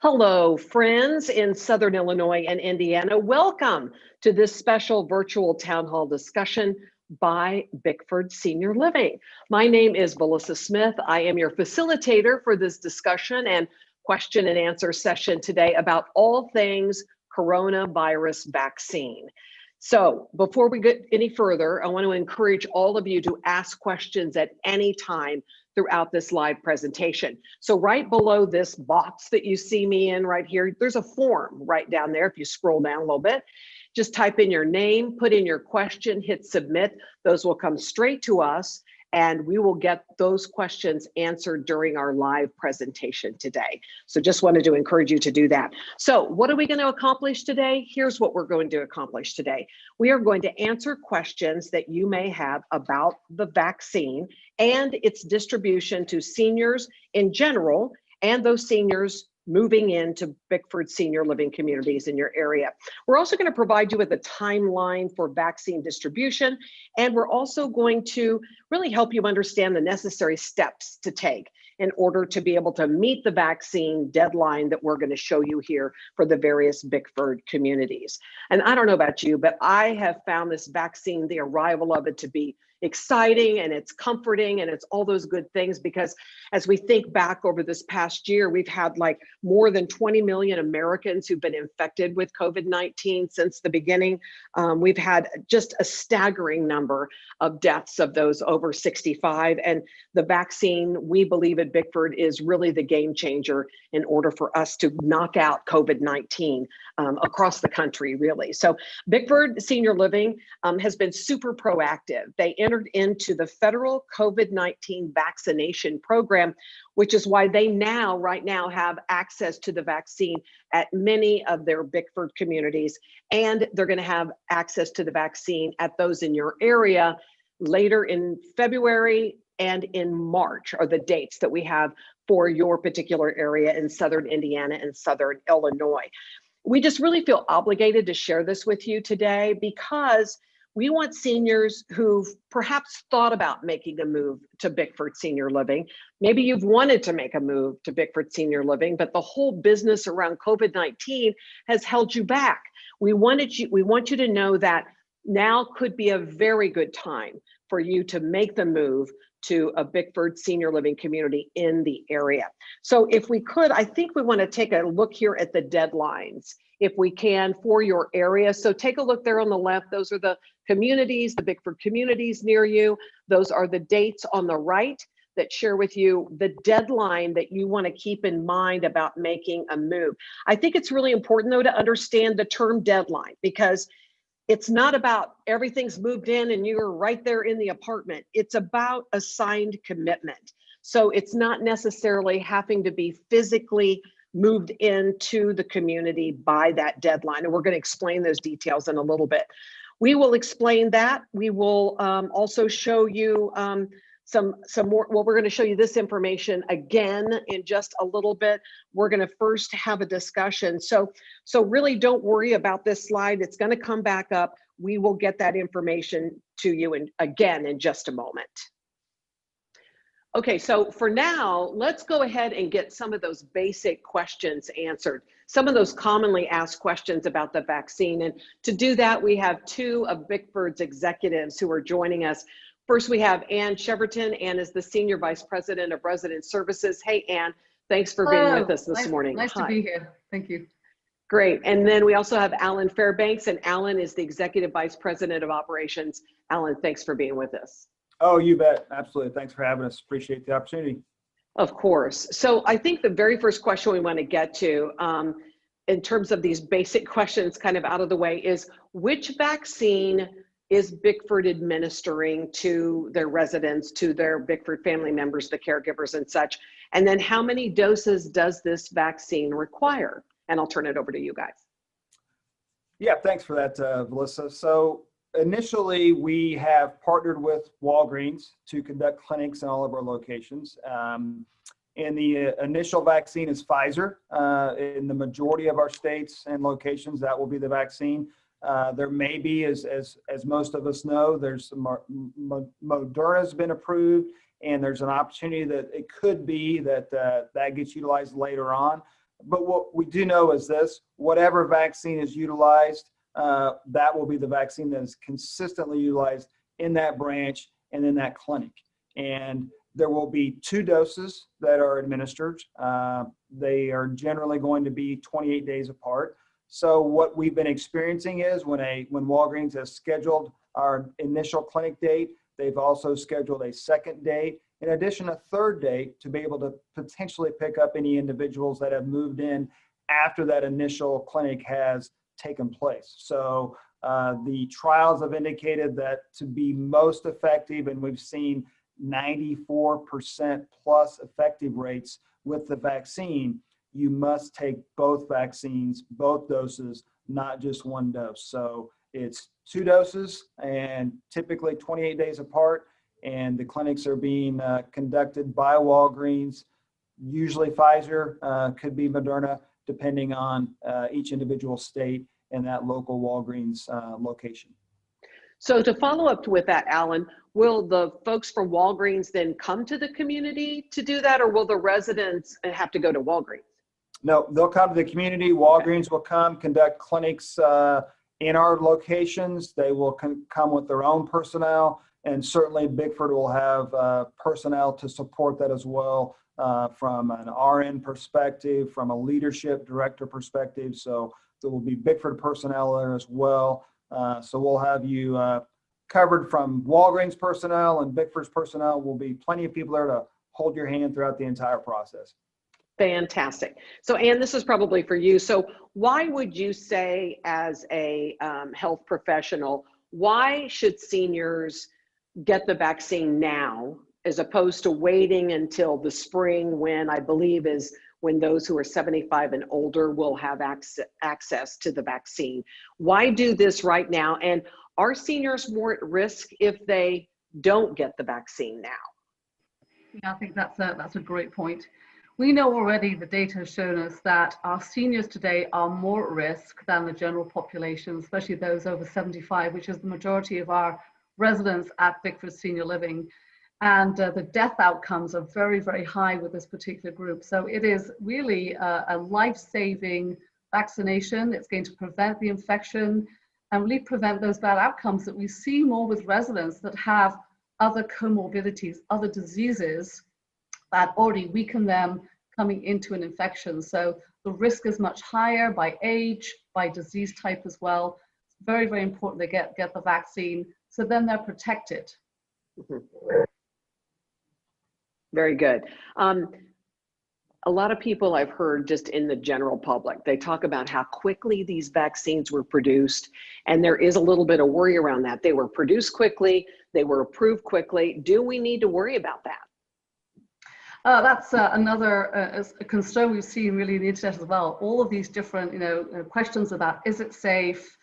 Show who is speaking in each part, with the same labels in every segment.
Speaker 1: Hello, friends in Southern Illinois and Indiana. Welcome to this special virtual town hall discussion by Bickford Senior Living. My name is Melissa Smith. I am your facilitator for this discussion and question and answer session today about all things coronavirus vaccine. So before we get any further, I want to encourage all of you to ask questions at any time throughout this live presentation. So right below this box that you see me in right here, there's a form right down there. If you scroll down a little bit, just type in your name, put in your question, hit submit. Those will come straight to us and we will get those questions answered during our live presentation today. So just wanted to encourage you to do that. So what are we going to accomplish today? Here's what we're going to accomplish today. We are going to answer questions that you may have about the vaccine and its distribution to seniors in general, and those seniors moving into Bickford Senior Living communities in your area. We're also going to provide you with a timeline for vaccine distribution, and we're also going to really help you understand the necessary steps to take in order to be able to meet the vaccine deadline that we're going to show you here for the various Bickford communities. And I don't know about you, but I have found this vaccine, the arrival of it, to be exciting, and it's comforting, and it's all those good things, because as we think back over this past year, we've had like more than 20 million Americans who've been infected with COVID-19 since the beginning. We've had just a staggering number of deaths of those over 65, and the vaccine, we believe at Bickford, is really the game changer in order for us to knock out COVID-19 across the country, really. So Bickford Senior Living has been super proactive. They entered into the federal COVID-19 vaccination program, which is why they right now have access to the vaccine at many of their Bickford communities, and they're going to have access to the vaccine at those in your area later in February and in March are the dates that we have for your particular area in Southern Indiana and Southern Illinois. We just really feel obligated to share this with you today because we want seniors who've perhaps thought about making a move to Bickford Senior Living. Maybe you've wanted to make a move to Bickford Senior Living, but the whole business around COVID-19 has held you back. We want you to know that now could be a very good time for you to make the move to a Bickford Senior Living community in the area. So if we could, I think we want to take a look here at the deadlines, if we can, for your area. So take a look there on the left. Those are the communities, the Bickford communities near you. Those are the dates on the right that share with you the deadline that you want to keep in mind about making a move. I think it's really important, though, to understand the term deadline, because it's not about everything's moved in and you're right there in the apartment. It's about a signed commitment. So it's not necessarily having to be physically moved into the community by that deadline. And we're going to explain those details in a little bit. We will explain that. We will also show you some more. Well, we're going to show you this information again in just a little bit. We're going to first have a discussion. So really don't worry about this slide. It's going to come back up. We will get that information to you again in just a moment. Okay, so for now, let's go ahead and get some of those basic questions answered. Some of those commonly asked questions about the vaccine. And to do that, we have two of Bickford's executives who are joining us. First, we have Ann Cheverton. Ann is the Senior Vice President of Resident Services. Hey, Ann, thanks for being with us this morning.
Speaker 2: Nice to be here. Thank you.
Speaker 1: Great. And then we also have Alan Fairbanks, and Alan is the Executive Vice President of Operations. Alan, thanks for being with us.
Speaker 3: Oh, you bet. Absolutely. Thanks for having us. Appreciate the opportunity.
Speaker 1: Of course. So I think the very first question we want to get to in terms of these basic questions kind of out of the way is, which vaccine is Bickford administering to their residents, to their Bickford family members, the caregivers and such? And then how many doses does this vaccine require? And I'll turn it over to you guys.
Speaker 3: Yeah, thanks for that, Melissa. So initially, we have partnered with Walgreens to conduct clinics in all of our locations. And the initial vaccine is Pfizer. In the majority of our states and locations, that will be the vaccine. There may be, as most of us know, there's some Moderna's been approved, and there's an opportunity that it could be that that gets utilized later on. But what we do know is this: whatever vaccine is utilized, that will be the vaccine that is consistently utilized in that branch and in that clinic. And there will be 2 doses that are administered. They are generally going to be 28 days apart. So what we've been experiencing is when Walgreens has scheduled our initial clinic date, they've also scheduled a second date, in addition a third date, to be able to potentially pick up any individuals that have moved in after that initial clinic has taken place. So the trials have indicated that to be most effective, and we've seen 94% plus effective rates with the vaccine, you must take both vaccines, both doses, not just 1 dose. So it's 2 doses and typically 28 days apart. And the clinics are being conducted by Walgreens, usually Pfizer, could be Moderna, depending on each individual state and that local Walgreens location.
Speaker 1: So to follow up with that, Alan, will the folks from Walgreens then come to the community to do that, or will the residents have to go to Walgreens?
Speaker 3: No, they'll come to the community. Walgreens will come conduct clinics in our locations. They will come with their own personnel, and certainly Bickford will have personnel to support that as well, from an RN perspective, from a leadership director perspective. So there will be Bickford personnel there as well. So we'll have you covered from Walgreens personnel, and Bickford's personnel. Will be plenty of people there to hold your hand throughout the entire process.
Speaker 1: Fantastic. So Ann, this is probably for you. So why would you say, as a health professional, why should seniors get the vaccine now as opposed to waiting until the spring, when I believe is when those who are 75 and older will have access to the vaccine? Why do this right now? And are seniors more at risk if they don't get the vaccine now?
Speaker 2: Yeah, I think that's a great point. We know already, the data has shown us that our seniors today are more at risk than the general population, especially those over 75, which is the majority of our residents at Bickford Senior Living. And the death outcomes are very, very high with this particular group. So it is really a life-saving vaccination. It's going to prevent the infection and really prevent those bad outcomes that we see more with residents that have other comorbidities, other diseases that already weaken them coming into an infection. So the risk is much higher by age, by disease type as well. It's very, very important they get the vaccine, so then they're protected.
Speaker 1: Mm-hmm. Very good. A lot of people I've heard, just in the general public, they talk about how quickly these vaccines were produced, and there is a little bit of worry around that. They were produced quickly, they were approved quickly. Do we need to worry about that?
Speaker 2: That's another concern we've seen really in the internet as well. All of these different questions about, is it safe?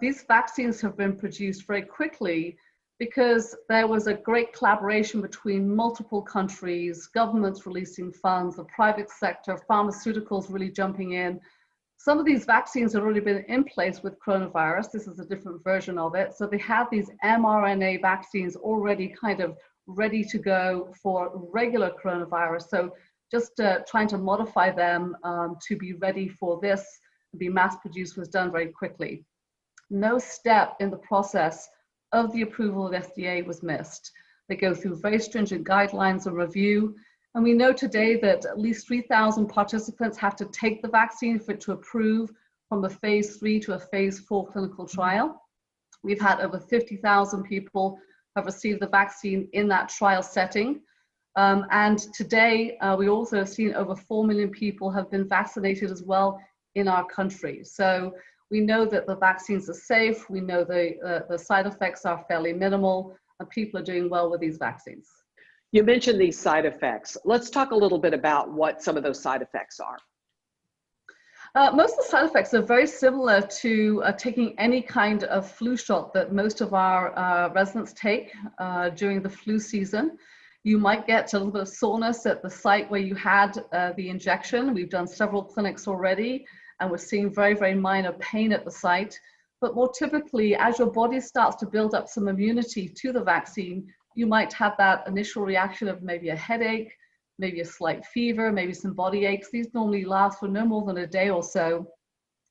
Speaker 2: These vaccines have been produced very quickly because there was a great collaboration between multiple countries, governments releasing funds, the private sector, pharmaceuticals really jumping in. Some of these vaccines had already been in place with coronavirus. This is a different version of it. So they have these mRNA vaccines already kind of ready to go for regular coronavirus. So just trying to modify them to be ready for this, be mass produced, was done very quickly. No step in the process of the approval of FDA was missed. They go through very stringent guidelines and review. And we know today that at least 3,000 participants have to take the vaccine for it to approve from a phase 3 to a phase 4 clinical trial. We've had over 50,000 people have received the vaccine in that trial setting. And today, we also have seen over 4 million people have been vaccinated as well in our country. So we know that the vaccines are safe. We know the side effects are fairly minimal, and people are doing well with these vaccines.
Speaker 1: You mentioned these side effects. Let's talk a little bit about what some of those side effects are.
Speaker 2: Most of the side effects are very similar to taking any kind of flu shot that most of our residents take during the flu season. You might get a little bit of soreness at the site where you had the injection. We've done several clinics already, and we're seeing very, very minor pain at the site. But more typically, as your body starts to build up some immunity to the vaccine, you might have that initial reaction of maybe a headache, maybe a slight fever, maybe some body aches. These normally last for no more than a day or so,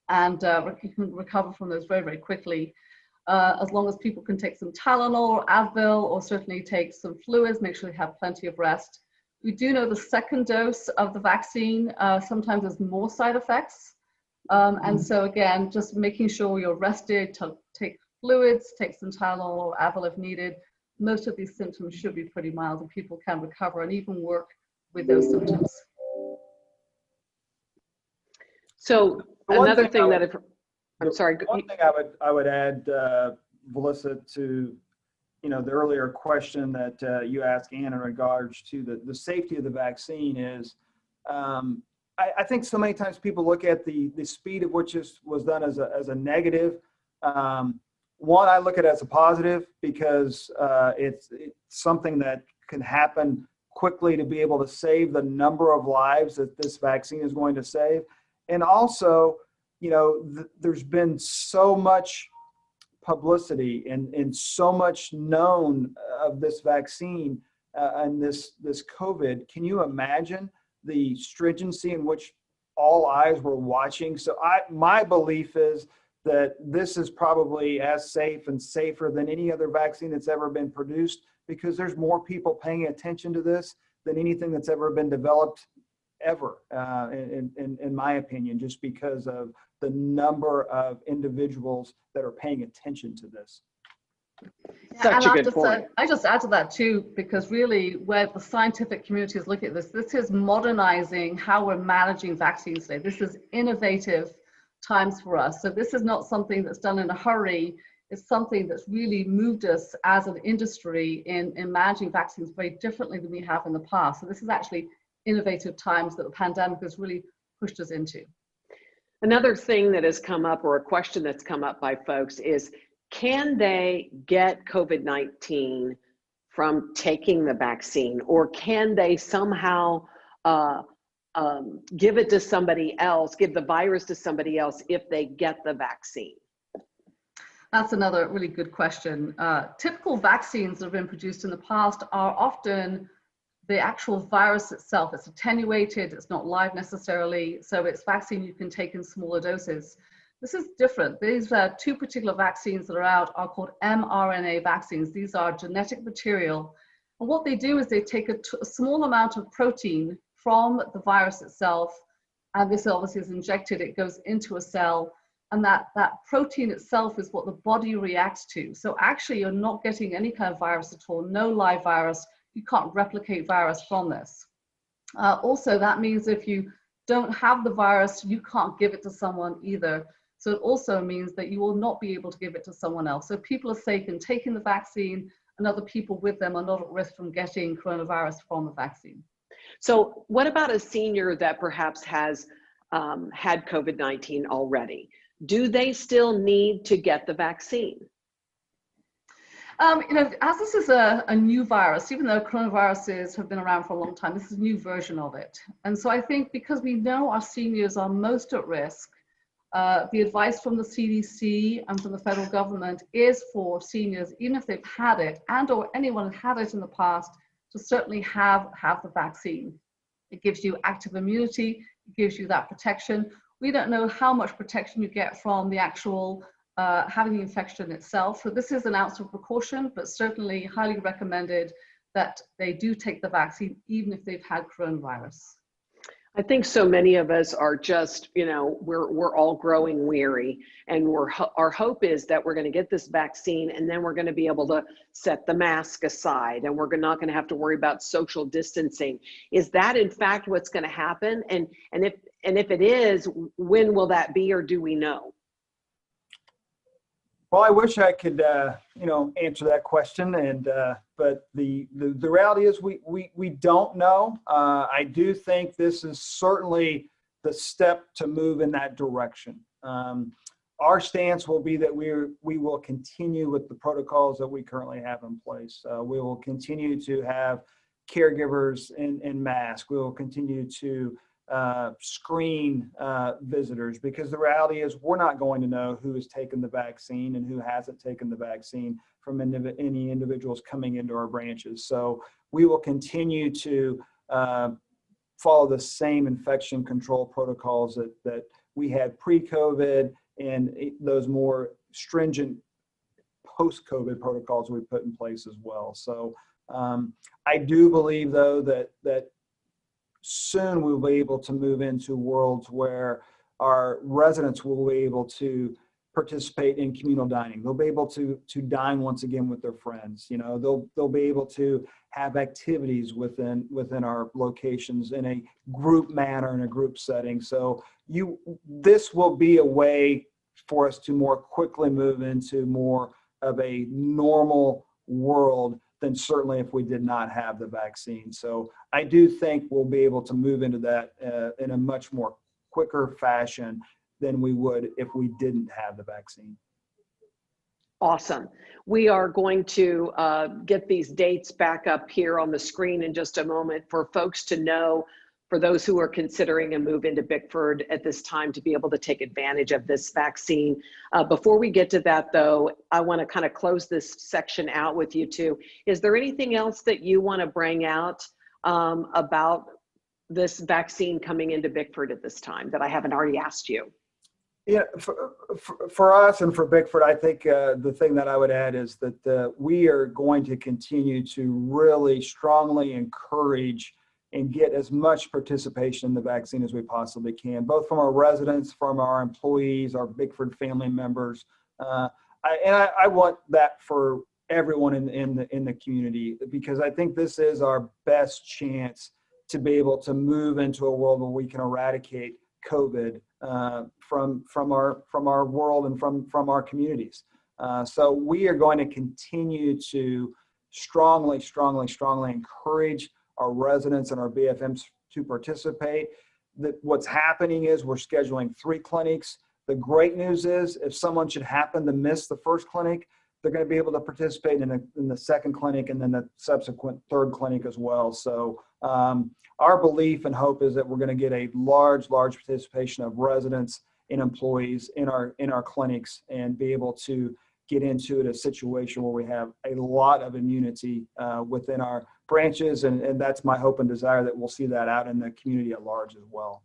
Speaker 2: and you can recover from those very, very quickly. As long as people can take some Tylenol or Advil, or certainly take some fluids, make sure they have plenty of rest. We do know the second dose of the vaccine sometimes has more side effects. And so again, just making sure you're rested, to take fluids, take some Tylenol or Advil if needed. Most of these symptoms should be pretty mild, and people can recover and even work with those symptoms.
Speaker 1: So another thing that I'm sorry.
Speaker 3: One thing I would add, Melissa, to the earlier question that you asked Ann in regards to the safety of the vaccine is, I think so many times people look at the speed at which this was done as a negative. One, I look at it as a positive because it's something that can happen quickly to be able to save the number of lives that this vaccine is going to save. And also, there's been so much publicity and so much known of this vaccine and this COVID. Can you imagine the stringency in which all eyes were watching? So my belief is that this is probably as safe and safer than any other vaccine that's ever been produced, because there's more people paying attention to this than anything that's ever been developed ever, in my opinion, just because of the number of individuals that are paying attention to this.
Speaker 1: Such a good point.
Speaker 2: I just add to that too, because really where the scientific community is looking at this is modernizing how we're managing vaccines today. This is innovative times for us. So this is not something that's done in a hurry. It's something that's really moved us as an industry in managing vaccines very differently than we have in the past. So this is actually innovative times that the pandemic has really pushed us into.
Speaker 1: Another thing that has come up, or a question that's come up by folks, is can they get COVID-19 from taking the vaccine, or can they somehow give it to somebody else, give the virus to somebody else if they get the vaccine?
Speaker 2: That's another really good question. Typical vaccines that have been produced in the past are often the actual virus itself. It's attenuated, it's not live necessarily, so it's vaccine you can take in smaller doses. This is different. These two particular vaccines that are out are called mRNA vaccines. These are genetic material. And what they do is they take a small amount of protein from the virus itself, and this obviously is injected, it goes into a cell, and that protein itself is what the body reacts to. So actually you're not getting any kind of virus at all, no live virus. You can't replicate virus from this. Also, that means if you don't have the virus, you can't give it to someone either. So it also means that you will not be able to give it to someone else. So people are safe in taking the vaccine, and other people with them are not at risk from getting coronavirus from the vaccine.
Speaker 1: So what about a senior that perhaps has had COVID-19 already? Do they still need to get the vaccine?
Speaker 2: As this is a new virus, even though coronaviruses have been around for a long time, this is a new version of it. And so I think because we know our seniors are most at risk, the advice from the CDC and from the federal government is for seniors, even if they've had it and or anyone had it in the past, to certainly have the vaccine. It gives you active immunity, it gives you that protection. We don't know how much protection you get from the actual having the infection itself. So this is an ounce of precaution, but certainly highly recommended that they do take the vaccine, even if they've had coronavirus.
Speaker 1: I think so many of us are just, we're all growing weary, and our hope is that we're going to get this vaccine, and then we're going to be able to set the mask aside, and we're not going to have to worry about social distancing. Is that in fact what's going to happen? And if it is, when will that be, or do we know?
Speaker 3: Well, I wish I could, answer that question, but the reality is we don't know. I do think this is certainly the step to move in that direction. Our stance will be that we will continue with the protocols that we currently have in place. We will continue to have caregivers in masks. We will continue to screen visitors, because the reality is we're not going to know who has taken the vaccine and who hasn't taken the vaccine from any individuals coming into our branches. So we will continue to follow the same infection control protocols that we had pre-COVID and those more stringent post-COVID protocols we put in place as well. So I do believe, though, that soon we'll be able to move into worlds where our residents will be able to participate in communal dining. They'll be able to dine once again with their friends. You know, they'll be able to have activities within our locations in a group manner, in a group setting. So this will be a way for us to more quickly move into more of a normal world than certainly if we did not have the vaccine. So I do think we'll be able to move into that in a much more quicker fashion than we would if we didn't have the vaccine.
Speaker 1: Awesome. We are going to get these dates back up here on the screen in just a moment for folks to know, for those who are considering a move into Bickford at this time, to be able to take advantage of this vaccine. Before we get to that, though, I want to kind of close this section out with you two. Is there anything else that you want to bring out about this vaccine coming into Bickford at this time that I haven't already asked you?
Speaker 3: Yeah, for us and for Bickford, I think the thing that I would add is that we are going to continue to really strongly encourage and get as much participation in the vaccine as we possibly can, both from our residents, from our employees, our Bickford family members. I want that for everyone in the community, because I think this is our best chance to be able to move into a world where we can eradicate COVID from our world and from our communities. So we are going to continue to strongly encourage our residents and our BFMs to participate. What's happening is we're scheduling 3 clinics. The great news is if someone should happen to miss the first clinic, they're going to be able to participate in the second clinic and then the subsequent 3rd clinic as well. So our belief and hope is that we're going to get a large participation of residents and employees in our clinics and be able to get into a situation where we have a lot of immunity within our branches. And that's my hope and desire, that we'll see that out in the community at large as well.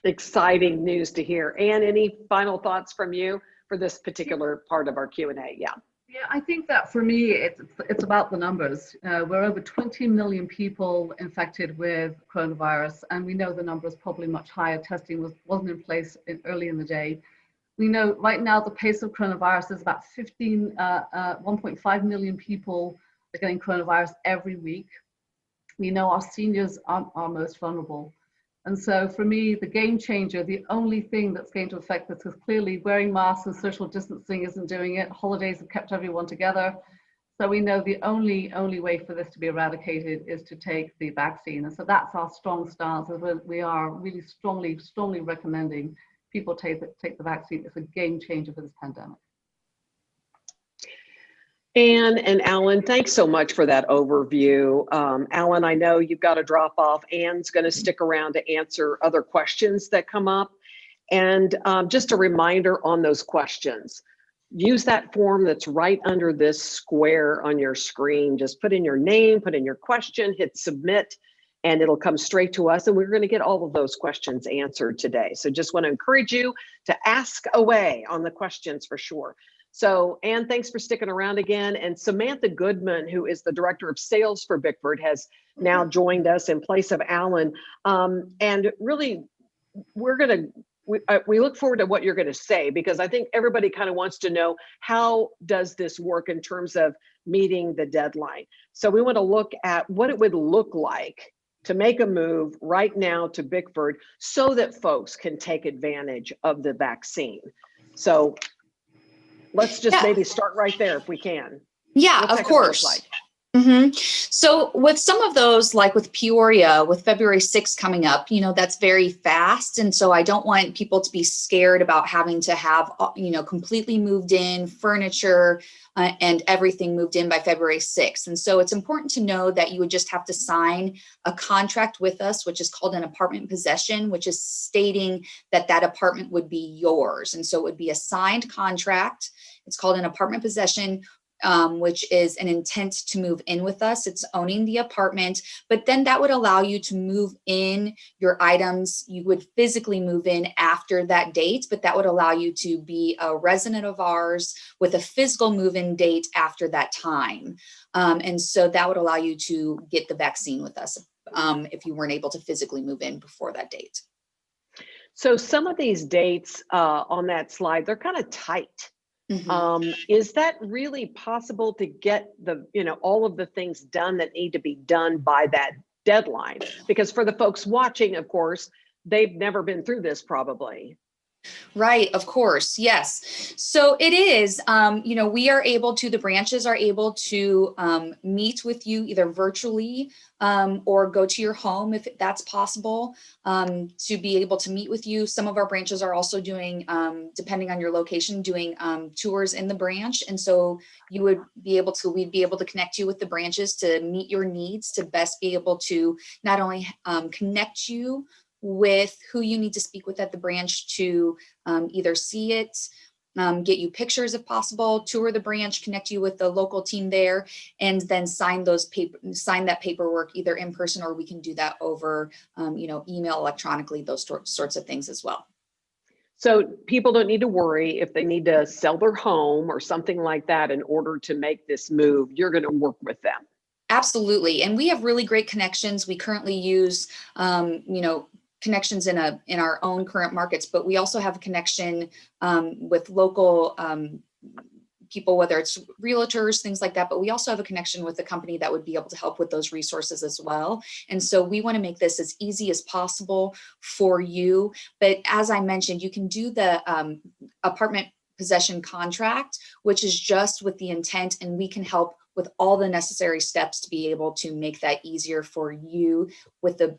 Speaker 3: Exciting news to hear. Anne, any final thoughts from you for this particular part of our Q&A? Yeah.
Speaker 2: Yeah, I think that for me, it's about the numbers. We're over 20 million people infected with coronavirus, and we know the number is probably much higher. Testing wasn't in place early in the day. We know right now the pace of coronavirus is about 1.5 million people are getting coronavirus every week. We know our seniors are most vulnerable. And so for me, the game changer, the only thing that's going to affect this is clearly wearing masks and social distancing isn't doing it. Holidays have kept everyone together. So we know the only way for this to be eradicated is to take the vaccine. And so that's our strong stance. We are really strongly recommending people take the vaccine. It's a game changer for this pandemic.
Speaker 1: Anne and Alan, thanks so much for that overview. Alan, I know you've got to drop off. Anne's going to stick around to answer other questions that come up. And just a reminder on those questions, use that form that's right under this square on your screen. Just put in your name, put in your question, hit submit, and it'll come straight to us. And we're going to get all of those questions answered today. So just want to encourage you to ask away on the questions for sure. So, Anne, thanks for sticking around again. And Samantha Goodman, who is the Director of Sales for Bickford, has now joined us in place of Alan. And really, we look forward to what you're going to say, because I think everybody kind of wants to know, how does this work in terms of meeting the deadline? So we want to look at what it would look like to make a move right now to Bickford so that folks can take advantage of the vaccine. So let's just maybe start right there if we can.
Speaker 4: Yeah, of course. So with some of those, like with Peoria, with February 6th coming up, that's very fast. And so I don't want people to be scared about having to have, completely moved in furniture and everything moved in by February 6th. And so it's important to know that you would just have to sign a contract with us, which is called an apartment possession, which is stating that that apartment would be yours. And so it would be a signed contract. It's called an apartment possession. which is an intent to move in with us. It's owning the apartment, but then that would allow you to move in your items. You would physically move in after that date, but that would allow you to be a resident of ours with a physical move-in date after that time. And so that would allow you to get the vaccine with us if you weren't able to physically move in before that date.
Speaker 1: So some of these dates on that slide, they're kind of tight.
Speaker 4: Mm-hmm.
Speaker 1: Is that really possible to get all of the things done that need to be done by that deadline? Because for the folks watching, of course, they've never been through this probably.
Speaker 4: Right, of course, yes. So it is, we are able to, the branches are able to meet with you either virtually or go to your home if that's possible, to be able to meet with you. Some of our branches are also doing, depending on your location, doing tours in the branch. And so you would be able to, we'd be able to connect you with the branches to meet your needs, to best be able to not only connect you with who you need to speak with at the branch to either see it, get you pictures if possible, tour the branch, connect you with the local team there, and then sign that paperwork either in person, or we can do that over email, electronically, those sorts of things as well.
Speaker 1: So people don't need to worry if they need to sell their home or something like that in order to make this move. You're going to work with them.
Speaker 4: Absolutely. And we have really great connections. We currently use, connections in our own current markets, but we also have a connection with local people, whether it's realtors, things like that. But we also have a connection with a company that would be able to help with those resources as well. And so we want to make this as easy as possible for you. But as I mentioned, you can do the apartment possession contract, which is just with the intent, and we can help with all the necessary steps to be able to make that easier for you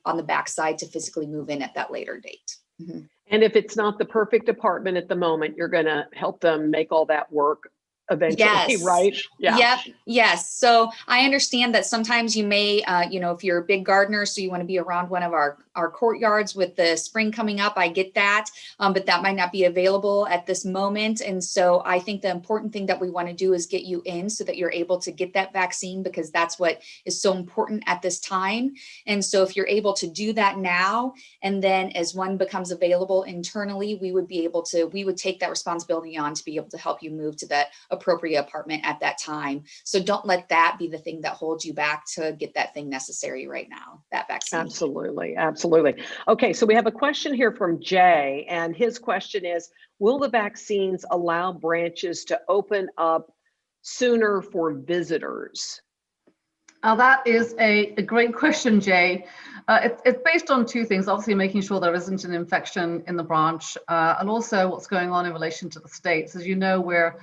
Speaker 4: on the backside to physically move in at that later date. Mm-hmm.
Speaker 1: And if it's not the perfect apartment at the moment, you're going to help them make all that work eventually,
Speaker 4: yes.
Speaker 1: Right?
Speaker 4: Yeah. Yep. Yes. So I understand that sometimes you may, if you're a big gardener, so you want to be around one of our courtyards with the spring coming up, I get that, but that might not be available at this moment. And so I think the important thing that we want to do is get you in so that you're able to get that vaccine, because that's what is so important at this time. And so if you're able to do that now, and then as one becomes available internally, we would take that responsibility on to be able to help you move to that appropriate apartment at that time. So don't let that be the thing that holds you back to get that thing necessary right now, that vaccine.
Speaker 1: Absolutely. Okay, so we have a question here from Jay, and his question is, will the vaccines allow branches to open up sooner for visitors?
Speaker 2: That is a great question, Jay. It's based on two things, obviously making sure there isn't an infection in the branch, and also what's going on in relation to the states. As you know, we're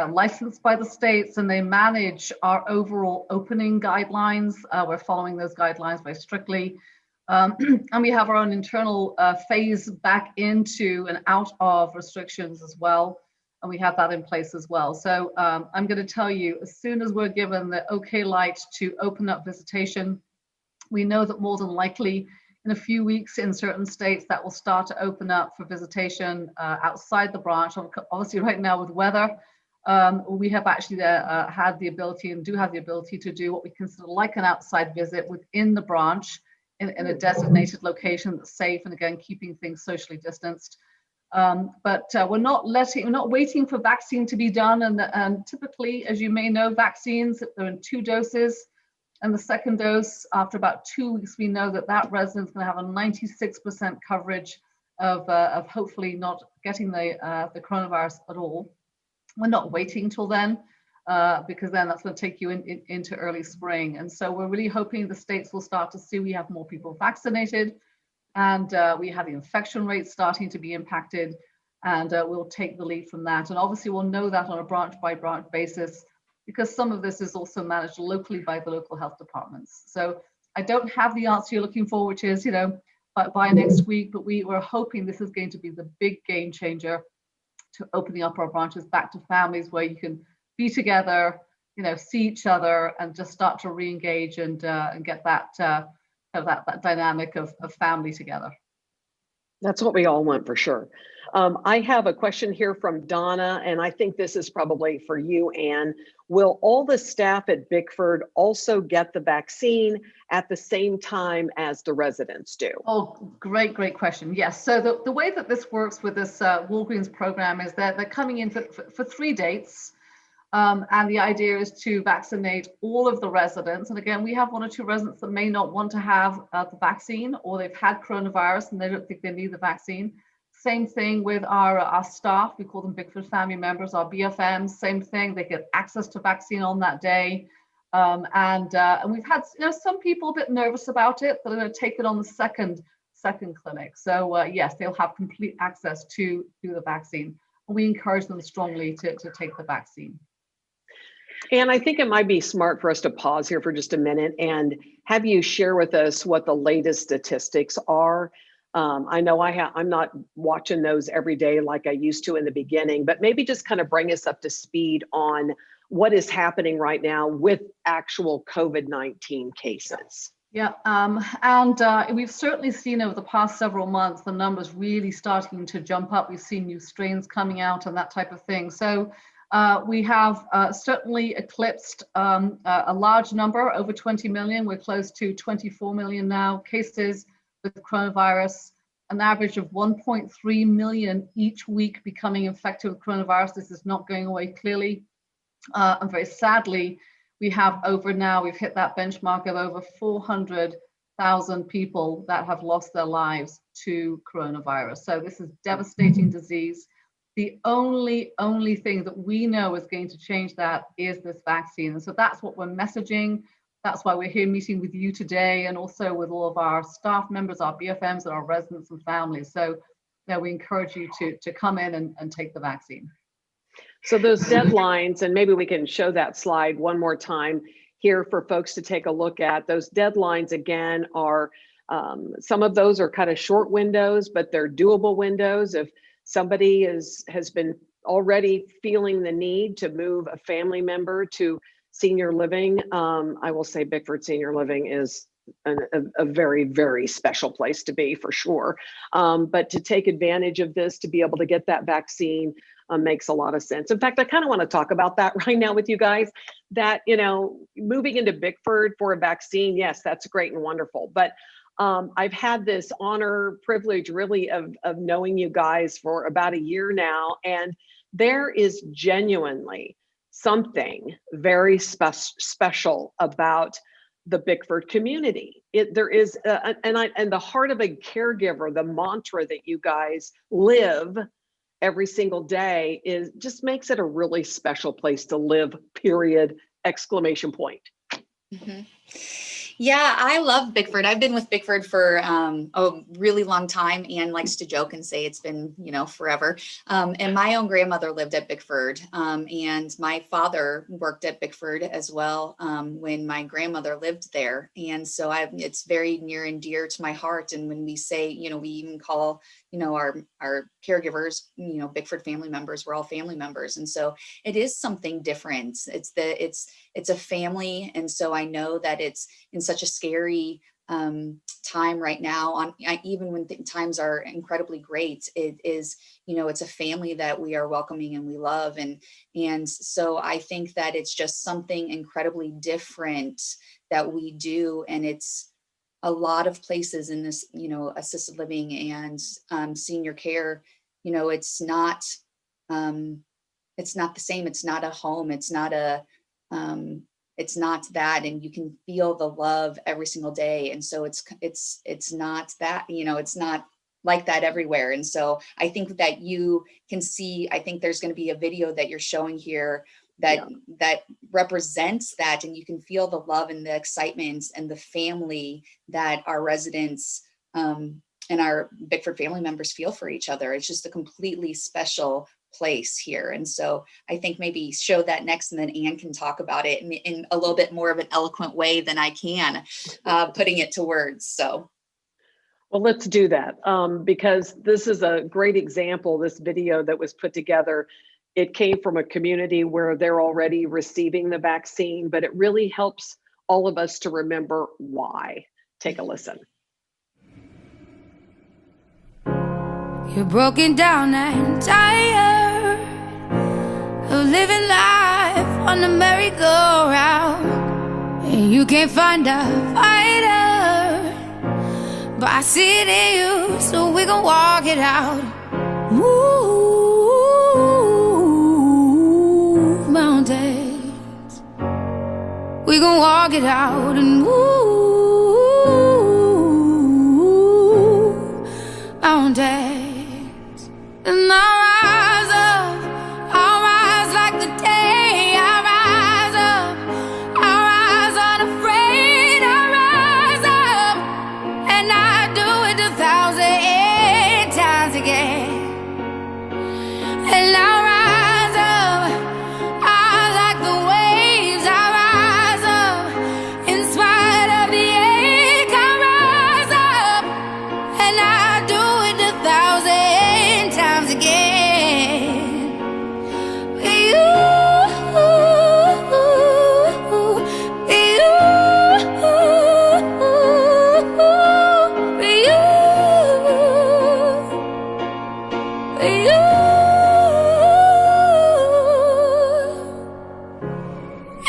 Speaker 2: licensed by the states, and they manage our overall opening guidelines. We're following those guidelines very strictly. And we have our own internal phase back into and out of restrictions as well. And we have that in place as well. So I'm going to tell you, as soon as we're given the okay light to open up visitation, we know that more than likely in a few weeks in certain states that will start to open up for visitation outside the branch. Obviously right now with weather, we have actually had the ability and do have the ability to do what we consider like an outside visit within the branch in a designated location that's safe, and again, keeping things socially distanced. But we're not waiting for vaccine to be done. And typically, as you may know, vaccines, they're in 2 doses. And the second dose, after about 2 weeks, we know that resident's going to have a 96% coverage of hopefully not getting the coronavirus at all. We're not waiting till then, because then that's going to take you into early spring. And so we're really hoping the states will start to see we have more people vaccinated, and we have the infection rates starting to be impacted, and we'll take the lead from that. And obviously we'll know that on a branch by branch basis, because some of this is also managed locally by the local health departments. So I don't have the answer you're looking for, which is, by next week, but we're hoping this is going to be the big game changer to opening up our branches back to families where you can be together, see each other, and just start to re-engage and get that dynamic of family together.
Speaker 1: That's what we all want for sure. I have a question here from Donna, and I think this is probably for you, Anne. Will all the staff at Bickford also get the vaccine at the same time as the residents do?
Speaker 2: Oh, great question. Yes. So the way that this works with this Walgreens program is that they're coming in for 3 dates. And the idea is to vaccinate all of the residents. And again, we have 1 or 2 residents that may not want to have the vaccine, or they've had coronavirus and they don't think they need the vaccine. Same thing with our staff. We call them Bickford family members, our BFMs. Same thing. They get access to vaccine on that day. And we've had some people a bit nervous about it, that are going to take it on the second clinic. So yes, they'll have complete access to the vaccine. And we encourage them strongly to take the vaccine.
Speaker 1: And I think it might be smart for us to pause here for just a minute and have you share with us what the latest statistics are. I know I'm not watching those every day like I used to in the beginning, but maybe just kind of bring us up to speed on what is happening right now with actual COVID-19 cases.
Speaker 2: Yeah, and we've certainly seen over the past several months the numbers really starting to jump up. We've seen new strains coming out and that type of thing. So we have certainly eclipsed a large number, over 20 million. We're close to 24 million now cases with coronavirus, an average of 1.3 million each week becoming infected with coronavirus. This is not going away clearly. And very sadly, we've hit that benchmark of over 400,000 people that have lost their lives to coronavirus. So this is devastating disease. The only thing that we know is going to change that is this vaccine. And so that's what we're messaging. That's why we're here meeting with you today, and also with all of our staff members, our BFMs, and our residents and families. So we encourage you to come in and take the vaccine.
Speaker 1: So those deadlines, and maybe we can show that slide one more time here for folks to take a look at. Those deadlines again are, some of those are kind of short windows, but they're doable windows. If somebody has been already feeling the need to move a family member to senior living, I will say Bickford Senior Living is a very, very special place to be for sure. But to take advantage of this, to be able to get that vaccine makes a lot of sense. In fact, I kind of want to talk about that right now with you guys, that, moving into Bickford for a vaccine, yes, that's great and wonderful. But I've had this honor, privilege really of knowing you guys for about a year now, and there is genuinely something very special about the Bickford community. There is, and the heart of a caregiver, the mantra that you guys live every single day just makes it a really special place to live, period, exclamation point.
Speaker 4: Mm-hmm. Yeah, I love Bickford. I've been with Bickford for a really long time. Anne likes to joke and say it's been, forever. And my own grandmother lived at Bickford, and my father worked at Bickford as well when my grandmother lived there. And so it's very near and dear to my heart. And when we say, we even call, our caregivers, Bickford family members, we're all family members. And so it is something different. It's a family. And so I know that it's in such a scary time right now, even when times are incredibly great, it is, it's a family that we are welcoming and we love. And so I think that it's just something incredibly different that we do. And it's a lot of places in this, assisted living and senior care, it's not the same. It's not a home. It's not that, and you can feel the love every single day. And so it's not that, it's not like that everywhere. And so I think that you can see, I think there's going to be a video that you're showing here that represents that, and you can feel the love and the excitement and the family that our residents and our Bickford family members feel for each other. It's just a completely special place here. And so I think maybe show that next, and then Anne can talk about it in a little bit more of an eloquent way than I can, putting it to words. So.
Speaker 1: Well, let's do that because this is a great example, this video that was put together. It came from a community where they're already receiving the vaccine, but it really helps all of us to remember why. Take a listen.
Speaker 5: You're broken down and tired of living life on the merry-go-round, and you can't find a fighter, but I see it in you, so we gon' walk it out. Move mountains, we gon' walk it out and move mountains. And I'll rise like the day. I'll rise unafraid. I'll rise up, and I do it 1,000 times again. And I'll rise up, I like the waves. I'll rise up, in spite of the ache. I'll rise up, and I do it 1,000 times again.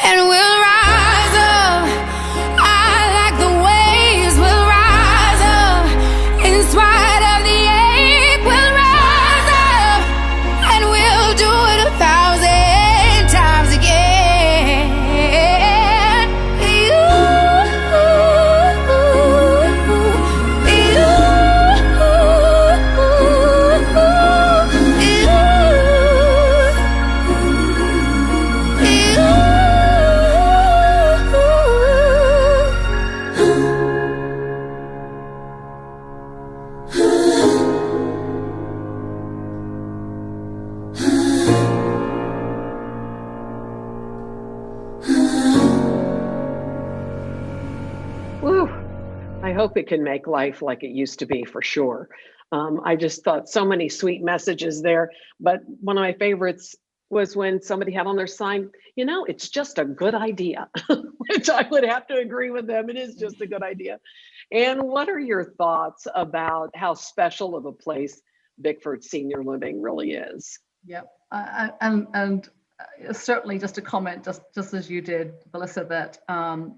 Speaker 5: And we'll rise up, I like the waves. We'll rise up, in spite of the ache. We'll rise up, and we'll do it 1,000 times again.
Speaker 1: Woo. I hope it can make life like it used to be, for sure. I just thought so many sweet messages there, but one of my favorites was when somebody had on their sign, you know, it's just a good idea, which I would have to agree with them. It is just a good idea. And what are your thoughts about how special of a place Bickford Senior Living really is?
Speaker 2: Yep, and certainly just a comment, just as you did, Melissa, that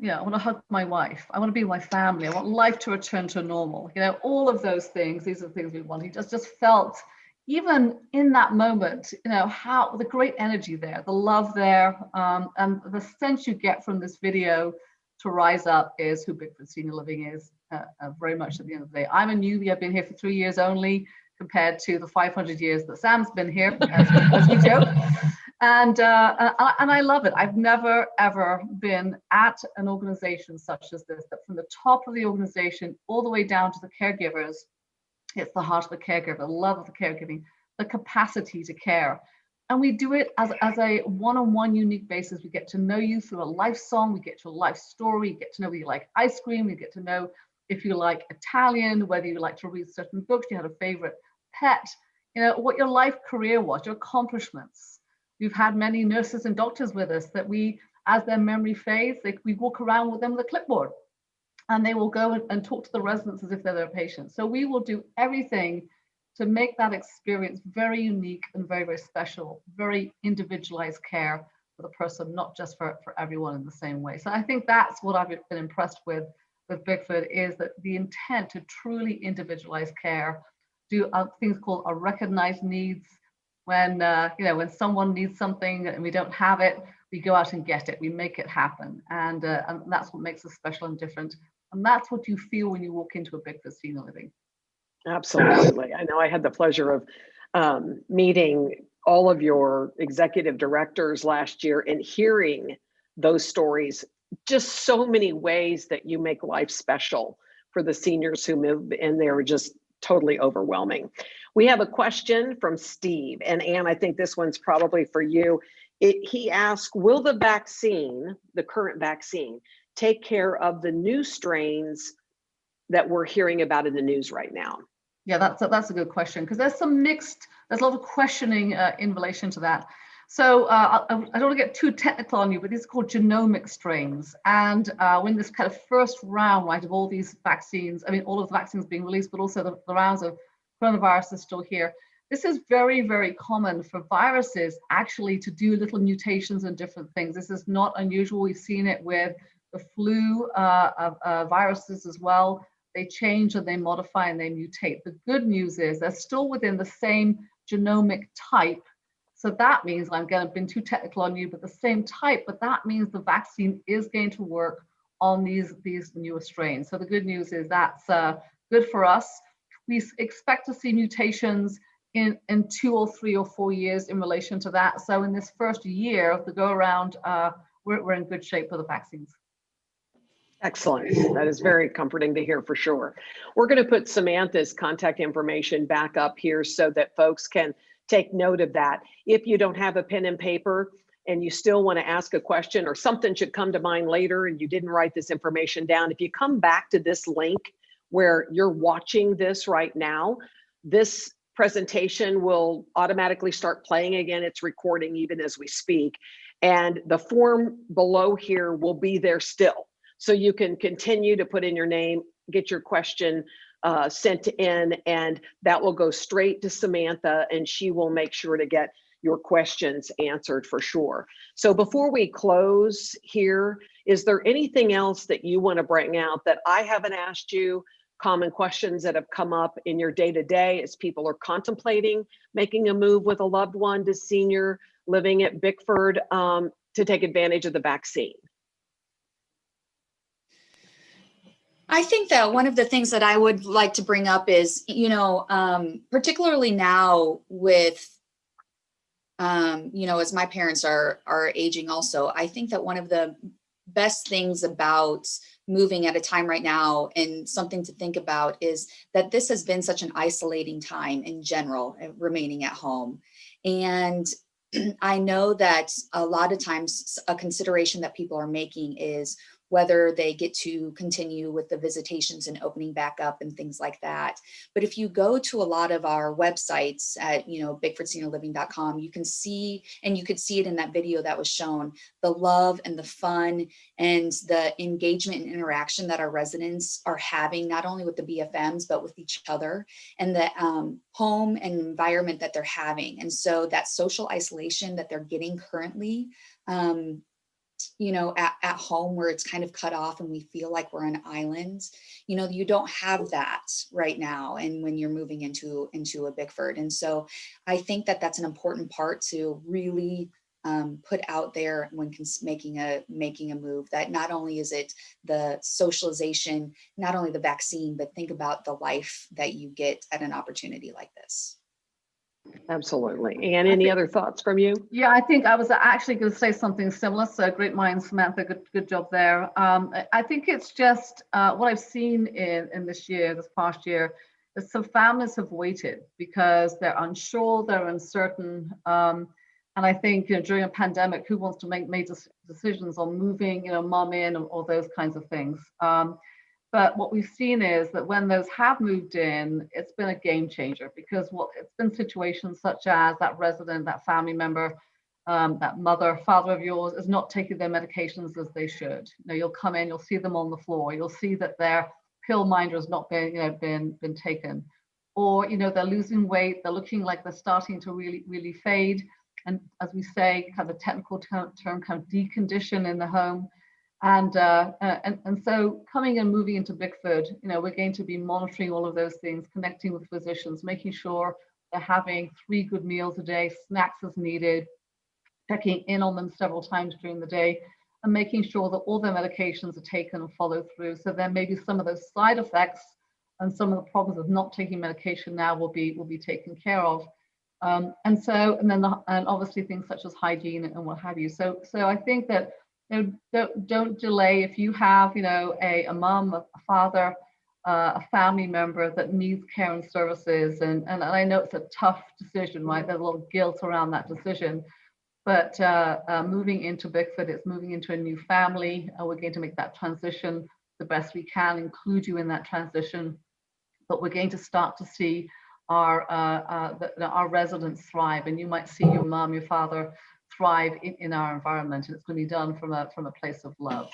Speaker 2: yeah, I want to hug my wife. I want to be with my family. I want life to return to normal. You know, all of those things. These are the things we want. He just felt, even in that moment, you know, how the great energy there, the love there, and the sense you get from this video to rise up is who Bickford Senior Living is. Very much at the end of the day. I'm a newbie. I've been here for 3 years only, compared to the 500 years that Sam's been here, as we joke. And I love it. I've never, ever been at an organization such as this, that from the top of the organization all the way down to the caregivers, it's the heart of the caregiver, the love of the caregiving, the capacity to care. And we do it as a one-on-one unique basis. We get to know you through a life song, we get to a life story, we get to know whether you like ice cream, we get to know if you like Italian, whether you like to read certain books, you had a favorite pet, you know, what your life career was, your accomplishments. We've had many nurses and doctors with us that we, as their memory fades, we walk around with them with a clipboard, and they will go and talk to the residents as if they're their patients. So we will do everything to make that experience very unique and very, very special, very individualized care for the person, not just for everyone in the same way. So I think that's what I've been impressed with Bickford, is that the intent to truly individualize care, do things called a recognized needs. When you know, when someone needs something and we don't have it, we go out and get it. We make it happen, and that's what makes us special and different. And that's what you feel when you walk into a Bickford Senior Living.
Speaker 1: Absolutely. I know I had the pleasure of meeting all of your executive directors last year and hearing those stories. Just so many ways that you make life special for the seniors who move in there, just totally overwhelming. We have a question from Steve, and Anne, I think this one's probably for you. He asked, will the vaccine, the current vaccine, take care of the new strains that we're hearing about in the news right now?
Speaker 2: Yeah, that's a good question, because there's a lot of questioning in relation to that. So I don't want to get too technical on you, but these are called genomic strains. And when this kind of first round, right, of all these vaccines, I mean, all of the vaccines being released, but also the rounds of coronavirus is still here. This is very, very common for viruses actually to do little mutations in different things. This is not unusual. We've seen it with the flu viruses as well. They change and they modify and they mutate. The good news is they're still within the same genomic type. So that means, I'm going to have been too technical on you, but the same type, but that means the vaccine is going to work on these newer strains. So the good news is that's good for us. We expect to see mutations in 2 or 3 or 4 years in relation to that. So in this first year of the go around, we're in good shape for the vaccines.
Speaker 1: Excellent. That is very comforting to hear for sure. We're going to put Samantha's contact information back up here so that folks can take note of that. If you don't have a pen and paper and you still want to ask a question or something should come to mind later and you didn't write this information down, if you come back to this link where you're watching this right now, this presentation will automatically start playing again. It's recording even as we speak. And the form below here will be there still. So you can continue to put in your name, get your question sent in, and that will go straight to Samantha and she will make sure to get your questions answered for sure. So before we close here, is there anything else that you want to bring out that I haven't asked you? Common questions that have come up in your day-to-day as people are contemplating making a move with a loved one to senior living at Bickford to take advantage of the vaccine?
Speaker 4: I think that one of the things that I would like to bring up is, particularly now with, as my parents are aging also, I think that one of the best things about moving at a time right now and something to think about is that this has been such an isolating time in general, remaining at home. And I know that a lot of times a consideration that people are making is whether they get to continue with the visitations and opening back up and things like that. But if you go to a lot of our websites at, bickfordseniorliving.com, you can see, and you could see it in that video that was shown, the love and the fun and the engagement and interaction that our residents are having, not only with the BFMs, but with each other, and the home and environment that they're having. And so that social isolation that they're getting currently, at home where it's kind of cut off and we feel like we're an island, you don't have that right now. And when you're moving into a Bickford. And so I think that that's an important part to really put out there when making a move, that not only is it the socialization, not only the vaccine, but think about the life that you get at an opportunity like this.
Speaker 1: Absolutely. And any other thoughts from you?
Speaker 2: Yeah, I think I was actually going to say something similar. So great minds, Samantha, good job there. I think it's just what I've seen in this past year, is some families have waited because they're unsure, they're uncertain. And I think during a pandemic, who wants to make major decisions on moving, mom in or those kinds of things. But what we've seen is that when those have moved in, it's been a game changer, because it's been situations such as that resident, that family member, that mother, father of yours is not taking their medications as they should. You'll come in, you'll see them on the floor, you'll see that their pill minder has not been taken, or they're losing weight, they're looking like they're starting to really fade, and as we say, kind of a technical term, kind of decondition in the home. And so coming and moving into Bickford, we're going to be monitoring all of those things, connecting with physicians, making sure they're having 3 good meals a day, snacks as needed, checking in on them several times during the day, and making sure that all their medications are taken and followed through. So then maybe some of those side effects and some of the problems of not taking medication now will be taken care of. And obviously things such as hygiene and what have you. So I think that don't delay. If you have, a mom, a father, a family member that needs care and services, and I know it's a tough decision, right? There's a lot of guilt around that decision, but moving into Bickford, it's moving into a new family. We're going to make that transition the best we can, include you in that transition, but we're going to start to see our residents thrive, and you might see your mom, your father thrive in our environment, and it's going to be done from a place of love.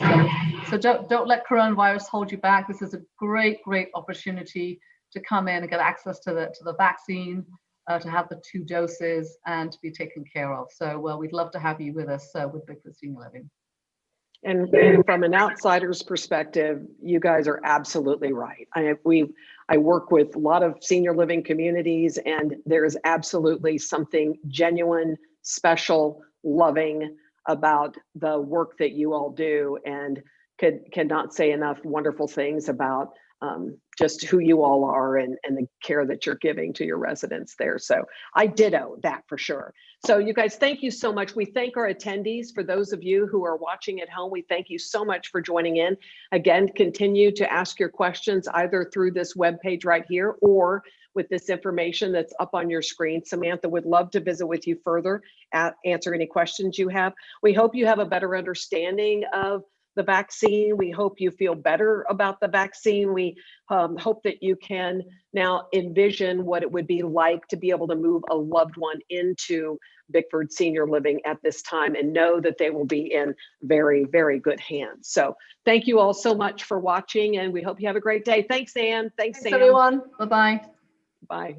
Speaker 2: So don't let coronavirus hold you back. This is a great opportunity to come in and get access to the vaccine, to have the 2 doses and to be taken care of. So we'd love to have you with us with Bickford Senior Living.
Speaker 1: And from an outsider's perspective, you guys are absolutely right. I work with a lot of senior living communities, and there is absolutely something genuine, special, loving about the work that you all do, and cannot say enough wonderful things about just who you all are and the care that you're giving to your residents there. So I ditto that for sure. So you guys, thank you so much. We thank our attendees. For those of you who are watching at home, we thank you so much for joining in. Again, continue to ask your questions either through this webpage right here or with this information that's up on your screen. Samantha would love to visit with you further, answer any questions you have. We hope you have a better understanding of the vaccine. We hope you feel better about the vaccine. We hope that you can now envision what it would be like to be able to move a loved one into Bickford Senior Living at this time and know that they will be in very, very good hands. So thank you all so much for watching, and we hope you have a great day. Thanks, Anne. Thanks, Sam.
Speaker 2: Everyone. Bye-bye.
Speaker 1: Bye.